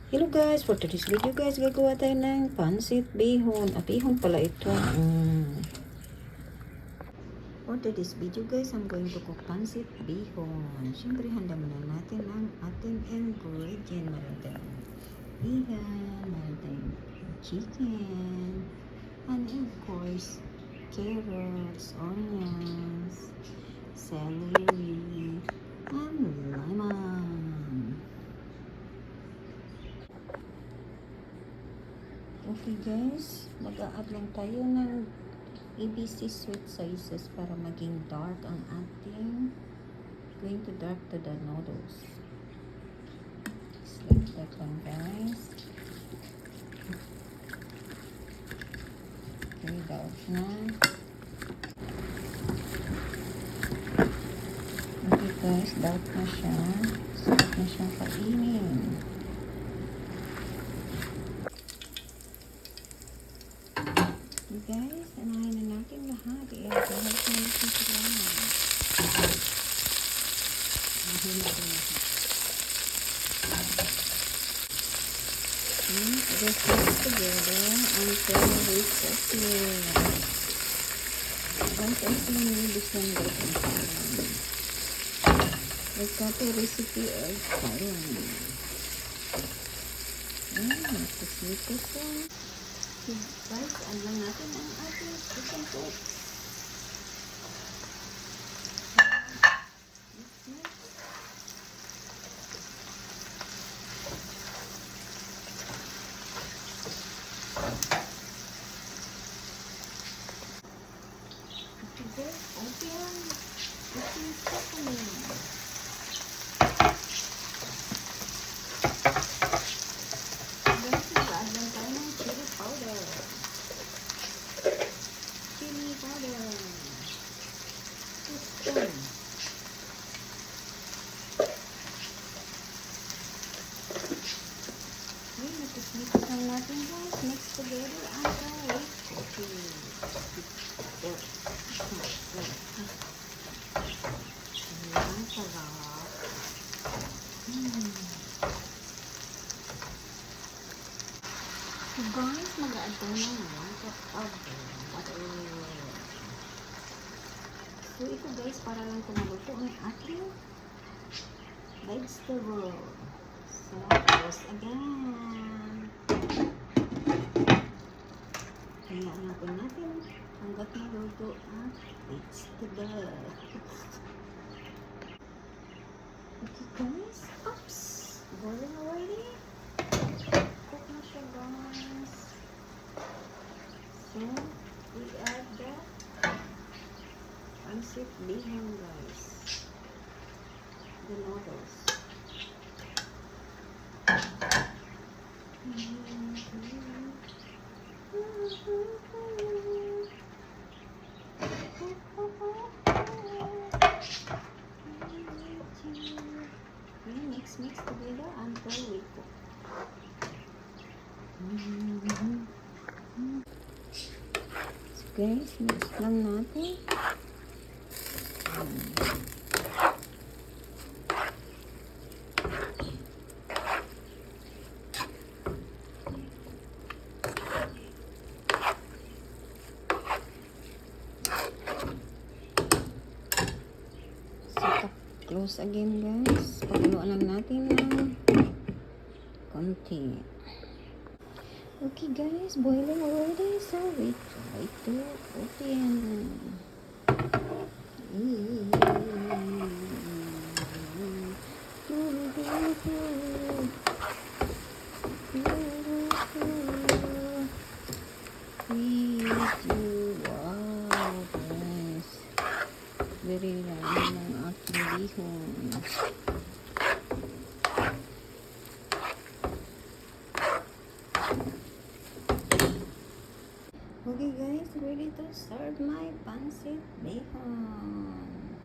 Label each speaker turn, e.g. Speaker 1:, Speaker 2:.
Speaker 1: Hello guys, for today's video guys, gagawa tayo ng pansit bihon. Bihon pala ito. For today's video guys, I'm going to cook pansit bihon. Siyempre, handa muna natin ang ating ingredient. Meron tayong bihon, meron tayong chicken, and of course, carrots, onions, celery, and lemon. Okay guys, mag-a-add lang tayo ng ABC sweet sauces para maging dark ang ating going to dark to the noodles. Just like that lang guys. Okay, dark na. Okay guys, dark na siya. Sarap na siyang kainin. Guys, anahin na natin lahat. I-add na natin sila. Anahin natin lahat. This mix together until we cook it. Once I see this one goes in Thailand. I got a recipe of Thailand. This one. Guys, add lang natin ang ating chicken soup. Okay guys, open. This is happening. Mix lang natin guys. Mix together until we cook it. Ayan, sarap. So guys, mag-add tayo ng 1 cup of butter. So ito guys, para lang kumaluto ang ating vegetable. So, close again. Hayaan na po natin hanggat maluto ang vegetable. Okay guys, oops, boiling already. Cook na siya guys. So, we add the pancit bihon guys. The noodles. Mix together until we cook. So guys, mix lang natin. Close again guys. Pakuluan lang natin ng konti. Okay guys, boiling already. So we try to open. Wow guys, very nice ng aking bihon. Okay guys, ready to serve my pancit bihon.